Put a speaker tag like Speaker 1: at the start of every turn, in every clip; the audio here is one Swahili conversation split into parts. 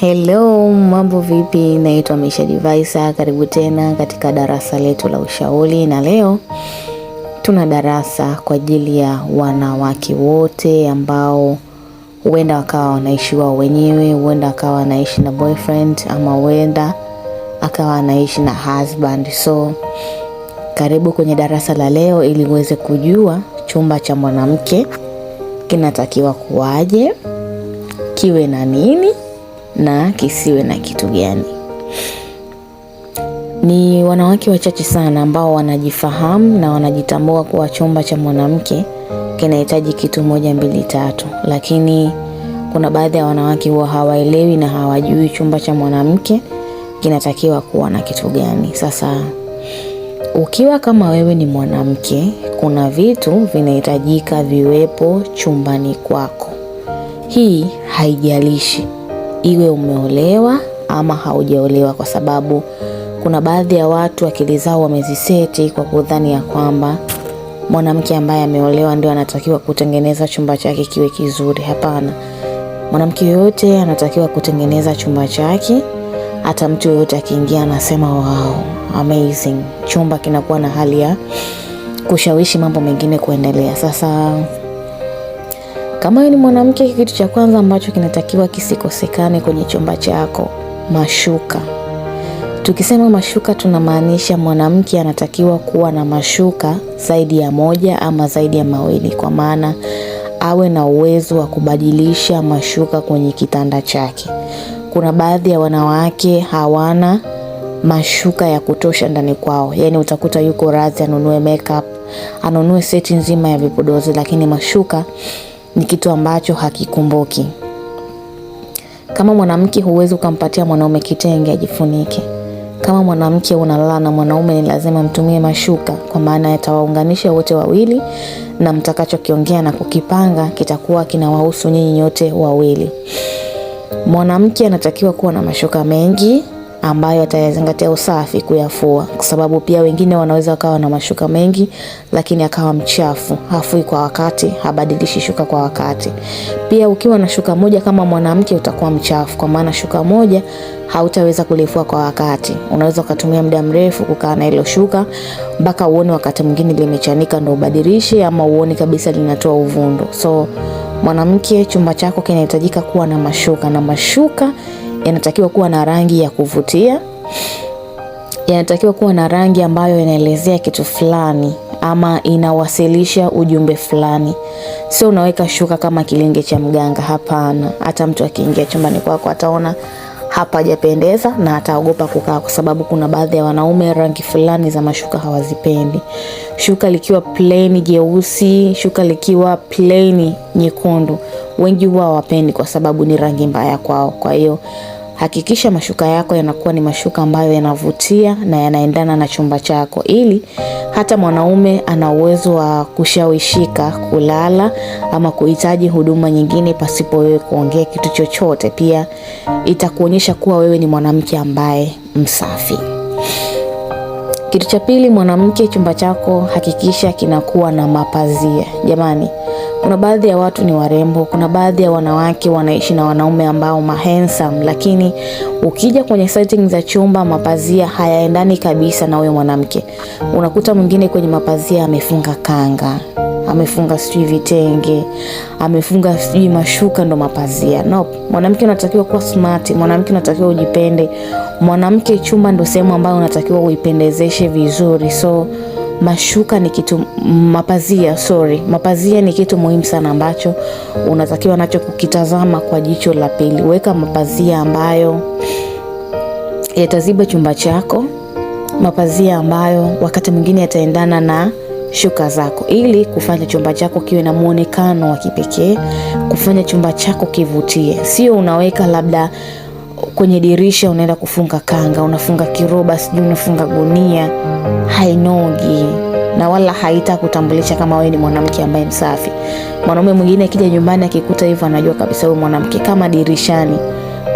Speaker 1: Hello, mambo vipi? Naitwa Misha Divaisa. Karibu tena katika darasa letu la ushauri, na leo tuna darasa kwa ajili ya wanawake wote ambao huenda wakawa wanaishi wao wenyewe, huenda akawa wanaishi na boyfriend, ama huenda akawa anaishi na husband. So karibu kwenye darasa la leo ili uweze kujua chumba cha mwanamke kinatakiwa kuwaje, kiwe na nini na kisiwe na kitu gani. Ni wanawake wachache sana ambao wanajifahamu na wanajitambua kuwa chumba cha mwanamke kinahitaji kitu 1, 2, 3. Lakini kuna baadhi ya wanawake huwa hawaelewi na hawajui chumba cha mwanamke kinatakiwa kuwa na kitu gani. Sasa ukiwa kama wewe ni mwanamke, kuna vitu vinahitajika viwepo chumbani kwako. Hii haijalishi iwe umeolewa ama haujaolewa, kwa sababu kuna baadhi ya watu akili zao wameziseti kwa kudhani ya kwamba mwanamke ambaye ameolewa ndio anatakiwa kutengeneza chumba chake kiwe kizuri. Hapana, mwanamke yote anatakiwa kutengeneza chumba chake. Hata mtu yote akiingia anasema wow, amazing. Chumba kinakuwa na hali ya kushawishi mambo mengine kuendelea. Sasa kama wewe ni mwanamke, kitu cha kwanza ambacho kinatakiwa kisikosekane kwenye chumba chako, mashuka. Tukisema mashuka tunamaanisha mwanamke anatakiwa kuwa na mashuka zaidi ya 1 ama zaidi ya 2, kwa maana awe na uwezo wa kubadilisha mashuka kwenye kitanda chake. Kuna baadhi ya wanawake hawana mashuka ya kutosha ndani kwao. Yaani utakuta yuko radhi anunue makeup, anunue seti nzima ya vipodozi, lakini mashuka ni kitu ambacho hakikumbuki. Kama mwanamke huwezi ukampatia mwanaume kitenge ajifunike. Kama mwanamke unalala na mwanaume, ni lazima mtumie mashuka, kwa maana yatawaunganisha wote wawili na mtakachokiongea na kukipanga kitakuwa kinawahusu nyinyi nyote wawili. Mwanamke anatakiwa kuwa na mashuka mengi ambayo atayazingatia usafi kuyafua, kwa sababu pia wengine wanaweza wakawa na mashuka mengi lakini akawa mchafu, hafui kwa wakati, habadilishi shuka kwa wakati. Pia ukiwa na shuka moja kama mwanamke utakuwa mchafu, kwa maana shuka moja hautaweza kulifua kwa wakati. Unaweza kutumia muda mrefu kukaa na hilo shuka mpaka uone wakati mwingine limechanika ndio ubadilishe, ama uone kabisa linatoa uvundo. So mwanamke, chumba chako kinahitajika kuwa na mashuka, na mashuka yanatakiwa kuwa na rangi ya kuvutia. Yanatakiwa kuwa na rangi ambayo inaelezea kitu fulani ama inawasilisha ujumbe fulani. Sio unaweka shuka kama kilenge cha mganga, hapana. Hata mtu akiingia chumbani kwako ataona hapa hajapendeza na ataogopa kukaa, kwa sababu kuna baadhi ya wanaume rangi fulani za mashuka hawazipendi. Shuka likiwa plain jeusi, shuka likiwa plain nyekundu, wengi huwa hawapendi kwa sababu ni rangi mbaya kwao. Kwa hiyo hakikisha mashuka yako yanakuwa ni mashuka ambayo yanavutia na yanaendana na chumba chako, ili hata mwanaume ana uwezo wa kushawishika kulala ama kuhitaji huduma nyingine pasipo wewe kuongea kitu chochote. Pia itakuonyesha kuwa wewe ni mwanamke ambaye msafi. Kitu cha pili, mwanamke, chumba chako hakikisha kinakuwa na mapazia. Jamani, kuna baadhi ya watu ni warembo, kuna baadhi ya wanawake wanaishi na wanaume ambao handsome, lakini ukija kwenye settings za chumba mapazia hayaendani kabisa na wewe mwanamke. Unakuta mwingine kwenye mapazia amefunga kanga, amefunga sijui vitenge, amefunga sijui mashuka ndo mapazia. No, mwanamke unatakiwa kuwa smart, mwanamke unatakiwa ujipende. Mwanamke, chumba ndo sehemu ambayo unatakiwa uipendezeshe vizuri. So mashuka ni kitu, mapazia ni kitu muhimu sana ambacho unatakiwa nacho kukitazama kwa jicho la pili. Weka mapazia ambayo yataziba chumba chako, mapazia ambayo wakati mwingine yataendana na shuka zako, ili kufanya chumba chako kiwe na muonekano wa kipekee, kufanya chumba chako kivutie. Sio unaweka labda kwenye dirisha unaenda kufunga kanga, unafunga kiroba, sijui unafunga gunia. Hainogi na wala haitakutambulisha kama wewe ni mwanamke ambaye msafi. Mwanaume mwingine akija nyumbani akikuta hivyo anajua kabisa wewe mwanamke. Kama dirishani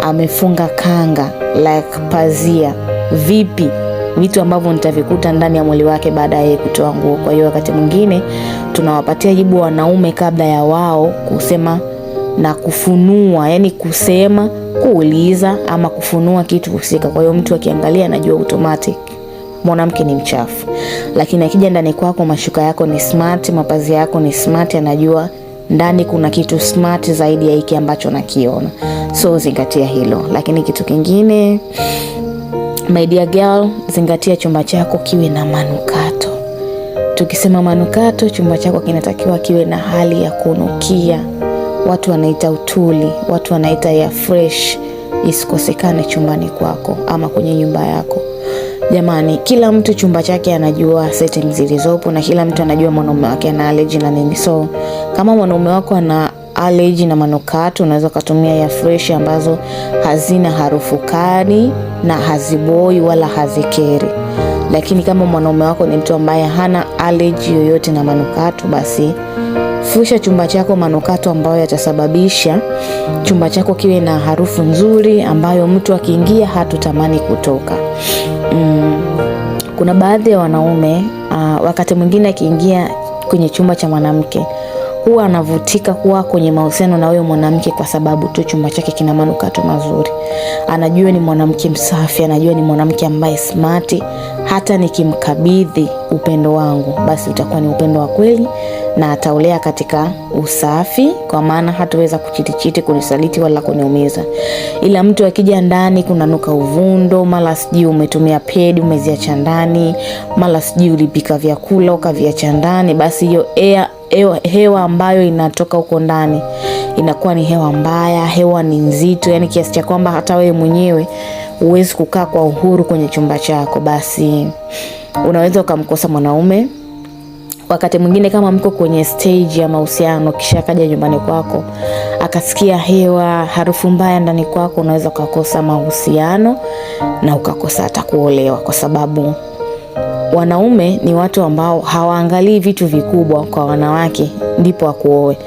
Speaker 1: amefunga kanga like pazia, vipi vitu ambavyo nitavikuta ndani ya mwili wake baada ya kutoa nguo. Kwa hiyo wakati mwingine tunawapatia jibu wanaume kabla ya wao kusema na kufunua, yani kusema kuuliza ama kufunua kitu husika. Kwa hiyo mtu akiangalia anajua automatic mwanamke ni mchafu. Lakini akija ndani kwako, mashuka yako ni smart, mapazi yako ni smart, anajua ndani kuna kitu smart zaidi ya hiki ambacho nakiona. So zingatia hilo. Lakini kitu kingine, my dear girl, zingatia chumba chako kiwe na manukato. Tukisema manukato, chumba chako kinatakiwa kiwe na hali ya kunukia. Watu wanaita utuli, watu wanaita air fresh, isikosekane chumbani kwako ama kwenye nyumba yako. Jamani, kila mtu chumba chake anajua settings zilizopo na kila mtu anajua mwanaume wake ana allergy na nini. So kama mwanaume wako ana allergy na manukato, unaweza kutumia air fresh ambazo hazina harufu kali na haziboi wala hazikeri. Lakini kama mwanaume wako ni mtu ambaye hana allergy yoyote na manukato, basi fusha chumba chako manukato ambayo yatasababisha chumba chako kiwe na harufu nzuri ambayo mtu akiingia hatutamani kutoka. Kuna baadhi ya wanaume wakati mwingine akiingia kwenye chumba cha mwanamke huwa anavutika kuwa kwenye mahusiano na huyo mwanamke kwa sababu tu chumba chake kina manukato mazuri. Anajua ni mwanamke msafi, anajua ni mwanamke ambaye smart, hata nikimkabidhi upendo wangu basi utakuwa ni upendo wa kweli na ataulea katika usafi, kwa maana hataweza kuchitichiti, kunisaliti wala kuniumiza. Ila mtu akija ndani kunanuka uvundo, mara sijui umetumia pedi umeziacha ndani, mara sijui ulipika vyakula ukaviacha ndani, basi hiyo hewa ambayo inatoka huko ndani inakuwa ni hewa mbaya, hewa ni nzito, yani kiasi cha kwamba hata wewe mwenyewe huwezi kukaa kwa uhuru kwenye chumba chako. Basi unaweza ukamkosa mwanaume. Wakati mwingine kama mko kwenye stage ya mahusiano, kisha kaja nyumbani kwako akasikia hewa harufu mbaya ndani kwako, unaweza kukosa mahusiano na ukakosa hata kuolewa, kwa sababu wanaume ni watu ambao hawaangalii vitu vikubwa kwa wanawake ndipo akuoe.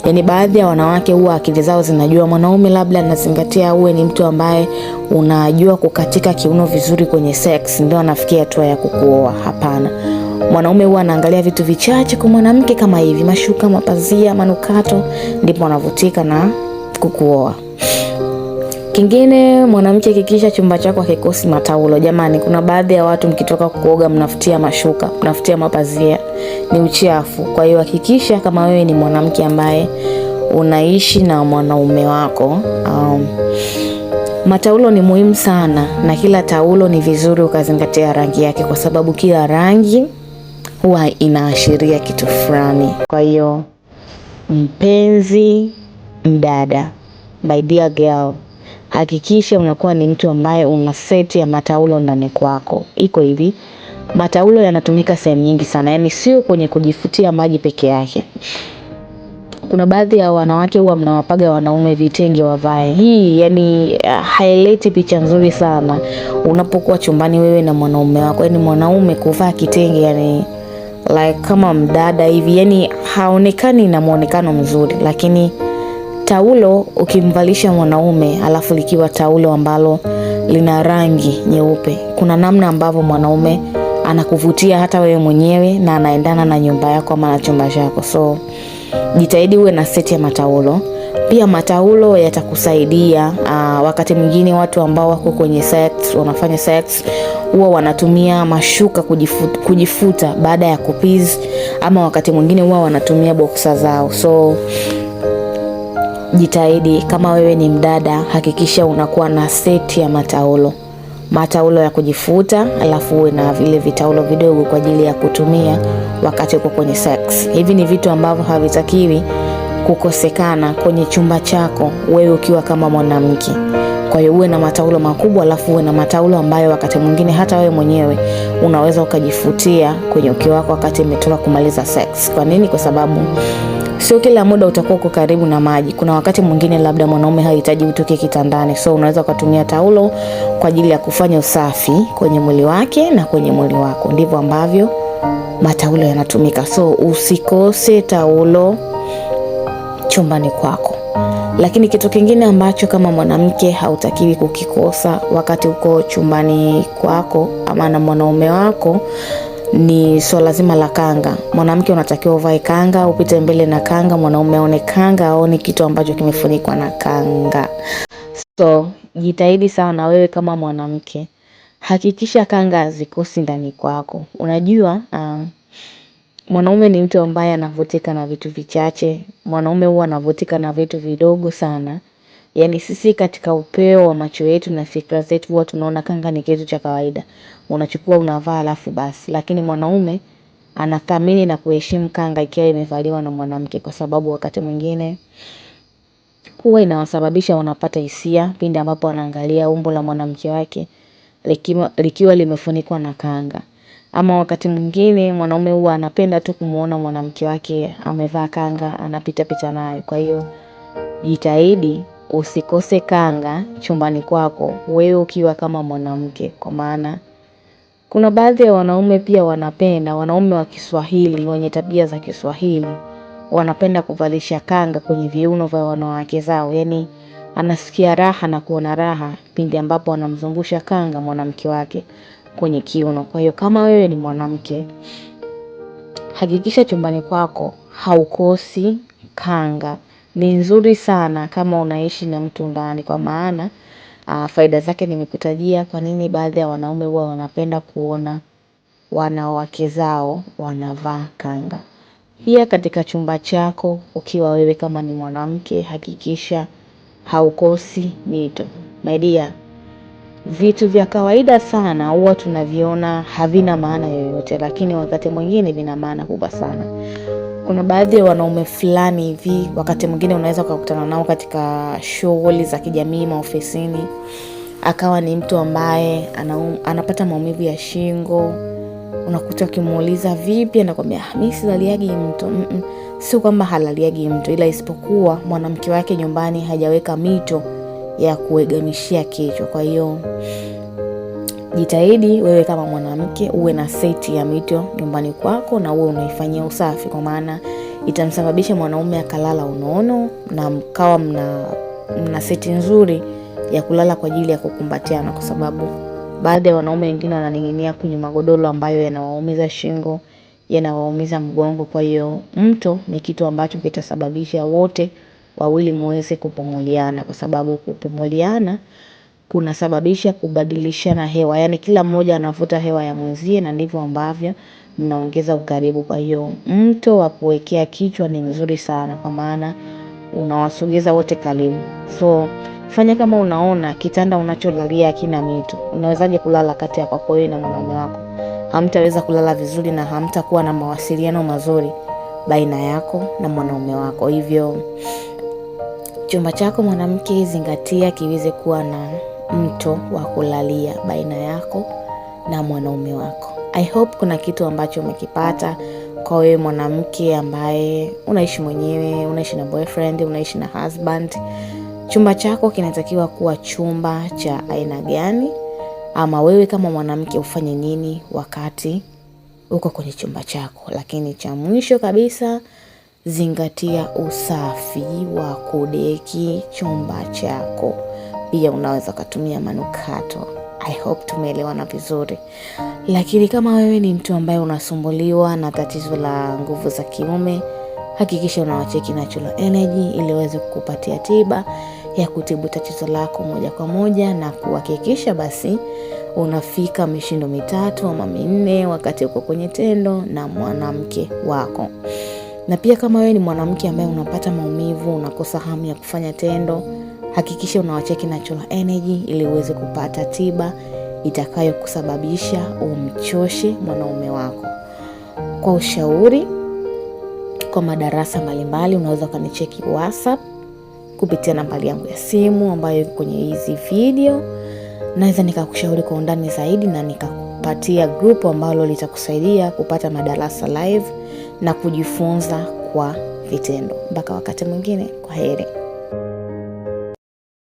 Speaker 1: Yani baadhi ya wanawake huwa akili zao zinajua mwanaume labda anazingatia uwe ni mtu ambaye unajua kukatika kiuno vizuri kwenye sex ndio anafikia hatua ya kukuoa. Hapana. Mwanaume huwa anaangalia vitu vichache kwa mwanamke kama hivi, mashuka, mapazia, manukato, ndipo anavutika na kukuoa. Kingine, mwanamke hakikisha chumba chako hakikosi mataulo. Jamani, kuna baadhi ya watu mkitoka kuoga mnafutia mashuka, mnafutia mapazia, ni uchafu. Kwa hiyo hakikisha kama wewe ni mwanamke ambaye unaishi na mwanaume wako, mataulo ni muhimu sana, na kila taulo ni vizuri ukazingatia rangi yake, kwa sababu kila rangi huwa inaashiria kitu fulani. Kwa hiyo mpenzi mdada, my dear girl, hakikisha unakuwa ni mtu ambaye una seti ya mataulo ndani kwako. Iko hivi, mataulo yanatumika sehemu nyingi sana, yani sio kwenye kujifutia maji peke yake. Kuna baadhi ya wanawake huwa mnawapaga wanaume vitenge wavae. Hii yani haileti picha nzuri sana unapokuwa chumbani wewe na mwanaume wako. Yani mwanaume kuvaa kitenge yani like kama mdada hivi, yani haonekani na muonekano mzuri. Lakini taulo ukimvalisha mwanaume alafu likiwa taulo ambalo lina rangi nyeupe, kuna namna ambavyo mwanaume anakuvutia hata wewe mwenyewe na anaendana na nyumba yako ama na chumba chako. So jitahidi uwe na seti ya mataulo. Pia mataulo yatakusaidia wakati mwingine watu ambao wako kwenye sex, wanafanya sex, huwa wanatumia mashuka kujifuta baada ya kupiz, ama wakati mwingine huwa wanatumia boxer zao. So jitahidi kama wewe ni mdada, hakikisha unakuwa na seti ya mataulo ya kujifuta, alafu uwe na vile vitaulo vidogo kwa ajili ya kutumia wakati uko kwenye sex. Hivi ni vitu ambavyo havitakiwi kukosekana kwenye chumba chako wewe ukiwa kama mwanamke. Kwa hiyo uwe na mataulo makubwa, alafu uwe na mataulo ambayo wakati mwingine hata wewe mwenyewe unaweza ukajifutia kwenye uke wako wakati umetoka kumaliza sex. Kwa nini? Kwa sababu sio kila muda utakuwa uko karibu na maji. Kuna wakati mwingine labda mwanaume hahitaji utoke kitandani, so unaweza kutumia taulo kwa ajili ya kufanya usafi kwenye mwili wake na kwenye mwili wako. Ndivyo ambavyo mataulo yanatumika. So usikose taulo chumbani kwako. Lakini kitu kingine ambacho kama mwanamke hautakiwi kukikosa wakati uko chumbani kwako ama na mwanaume wako ni swala zima la kanga. Mwanamke unatakiwa uvae kanga, upite mbele na kanga, mwanaume aone kanga, aone kitu ambacho kimefunikwa na kanga. So jitahidi sana wewe kama mwanamke, hakikisha kanga hazikosi ndani kwako. Unajua mwanaume ni mtu ambaye anavutika na vitu vichache. Mwanaume huwa anavutika na vitu vidogo sana. Yaani sisi katika upeo wa macho yetu na fikra zetu huwa tunaona kanga ni kitu cha kawaida. Unachukua unavaa alafu basi. Lakini mwanaume anathamini na kuheshimu kanga ikiwa imevaliwa na mwanamke, kwa sababu wakati mwingine huwa inawasababisha wanapata hisia pindi ambapo wanaangalia umbo la mwanamke wake likiwa limefunikwa na kanga. Ama wakati mwingine mwanaume huwa anapenda tu kumuona mwanamke wake amevaa kanga, anapita pita nayo. Kwa hiyo jitahidi usikose kanga chumbani kwako wewe ukiwa kama mwanamke, kwa maana kuna baadhi ya wanaume pia wanapenda, wanaume wa Kiswahili wenye tabia za Kiswahili wanapenda kuvalisha kanga kwenye viuno vya wanawake zao. Yaani anasikia raha na kuona raha pindi ambapo anamzungusha kanga mwanamke wake kwenye kiuno. Kwa hiyo kama wewe ni mwanamke, hakikisha chumbani kwako haukosi kanga. Ni nzuri sana kama unaishi na mtu ndani, kwa maana faida zake nimekutajia kwa nini baadhi ya wanaume huwa wanapenda kuona wanawake zao wanavaa kanga. Pia katika chumba chako ukiwa wewe kama ni mwanamke, hakikisha haukosi mito. My dear, vitu vya kawaida sana huwa tunaviona havina maana yoyote, lakini wakati mwingine vina maana kubwa sana. Kuna baadhi ya wanaume fulani hivi wakati mwingine unaweza kukutana nao katika shughuli za kijamii, maofisini, akawa ni mtu ambaye anapata maumivu ya shingo. Unakuta ukimuuliza vipi, anakuambia mimi silaliagi mto. Sio kwamba halaliagi mto, ila isipokuwa mwanamke wake nyumbani hajaweka mito ya kuegamishia kichwa. Kwa hiyo jitahidi wewe kama mwanamke uwe na seti ya mito nyumbani kwako na uwe unaifanyia usafi, kwa maana itamsababisha mwanaume akalala unono na mkawa mna seti nzuri ya kulala kwa ajili ya kukumbatiana, kwa sababu baadhi ya wanaume wengine wananing'inia kwenye magodoro ambayo yanawaumiza shingo, yanawaumiza mgongo. Kwa hiyo mto ni kitu ambacho kitasababisha wote wawili muweze kupumuliana, kwa sababu kupumuliana kunasababisha kubadilishana hewa. Yaani kila mmoja anavuta hewa ya mwenzie na ndivyo ambavyo mnaongeza ukaribu. Kwa hiyo mto wa kuwekea kichwa ni mzuri sana, kwa maana unawasogeza wote karibu. So fanya kama unaona kitanda unacholalia hakina mito, unawezaje kulala kati ya kwako wewe na mwanaume wako? Hamtaweza kulala vizuri na hamtakuwa na mawasiliano mazuri baina yako na mwanaume wako. Hivyo chumba chako mwanamke, zingatia kiweze kuwa na mto wa kulalia baina yako na mwanaume wako. I hope kuna kitu ambacho umekipata kwa wewe mwanamke ambaye unaishi mwenyewe, unaishi na boyfriend, unaishi na husband. Chumba chako kinatakiwa kuwa chumba cha aina gani? Ama wewe kama mwanamke ufanye nini wakati uko kwenye chumba chako? Lakini cha mwisho kabisa, zingatia usafi wa kudeki chumba chako. Pia unaweza kutumia manukato. I hope tumeelewana vizuri. Lakini kama wewe ni mtu ambaye unasumbuliwa na tatizo la nguvu za kiume, hakikisha unawacheki Natural Energy ili waweze kukupatia tiba ya kutibu tatizo lako moja kwa moja na kuhakikisha basi unafika mishindo 3 ama 4 wakati uko kwenye tendo na mwanamke wako. Na pia kama wewe ni mwanamke ambaye unapata maumivu, unakosa hamu ya kufanya tendo, hakikisha unawacheki Natural Energy ili uweze kupata tiba itakayokusababisha umchoshe mwanaume wako. Kwa ushauri, kwa madarasa mbalimbali, unaweza kanicheki WhatsApp kupitia nambari yangu ya simu ambayo iko kwenye hizi video. Naweza nikakushauri kwa undani zaidi na nikakupatia group ambalo litakusaidia kupata madarasa live na kujifunza kwa vitendo. Mpaka wakati mwingine, kwaheri.